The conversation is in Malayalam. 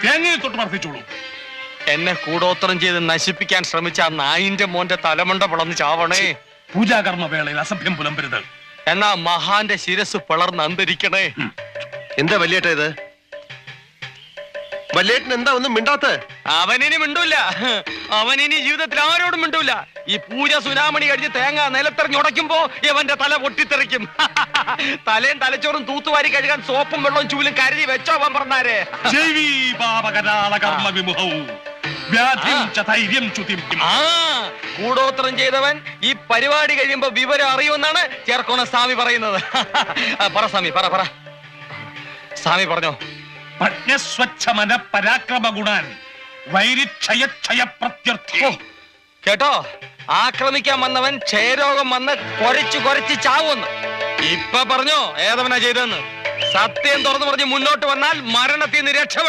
തേങ്ങയെ തൊട്ട് പ്രാർത്ഥിച്ചോളൂ. എന്നെ കൂടോത്രം ചെയ്ത് നശിപ്പിക്കാൻ ശ്രമിച്ച ആ നായിന്റെ മോന്റെ തലമണ്ട പിളർന്ന് ചാവണേ. പൂജാകർമ്മ വേളയിൽ അസഭ്യം പുലമ്പരുത്. എന്നാ മഹാന്റെ ശിരസ് പിളർന്ന് അന്തരിക്കണേ. എന്താ വല്യേട്ട ഇത്? വല്യേട്ടൻ എന്താ ഒന്നും മിണ്ടാത്ത? അവനിനി മിണ്ടൂല. അവനിനി ജീവിതത്തിൽ ആരോടും മിണ്ടൂല. ഈ പൂജ സുനാമണി കഴിഞ്ഞ് തേങ്ങ നിലത്തെറിഞ്ഞുടയ്ക്കുമ്പോ ഇവന്റെ തല പൊട്ടിത്തെറിക്കും. തലയും തലച്ചോറും തൂത്തുവാരി കഴുകാൻ സോപ്പും വെള്ളവും ചൂലും കരുതി വെച്ചോ അവൻ പറഞ്ഞാരേ. ജൈവീ പാപകരാള കർമ്മ വിമുഹവും വ്യാധിം ച ധൈര്യം ചുതിം. കൂടോത്രം ചെയ്തവൻ ഈ പരിപാടി കഴിയുമ്പോ വിവരം അറിയുമെന്നാണ് ചേർക്കോണ സ്വാമി പറയുന്നത്. പറ സ്വാമി, പറ പറ. സ്വാമി പറഞ്ഞോ. പ്രജ്ഞസ്വച്ഛമന പരാക്രമ ഗുണാൻ വൈരിക്ഷയ പ്രത്യർത്ഥി. കേട്ടോ, ആക്രമിക്കാൻ വന്നവൻ ക്ഷയരോഗം വന്ന് കൊരച്ചു ചാവുമെന്ന്. ഇപ്പൊ പറഞ്ഞോ ഏതവനാ ചെയ്തെന്ന്. സത്യം തുറന്നു പറഞ്ഞ് മുന്നോട്ട് വന്നാൽ മരണത്തിൽ നിന്ന് രക്ഷപ്പെടും.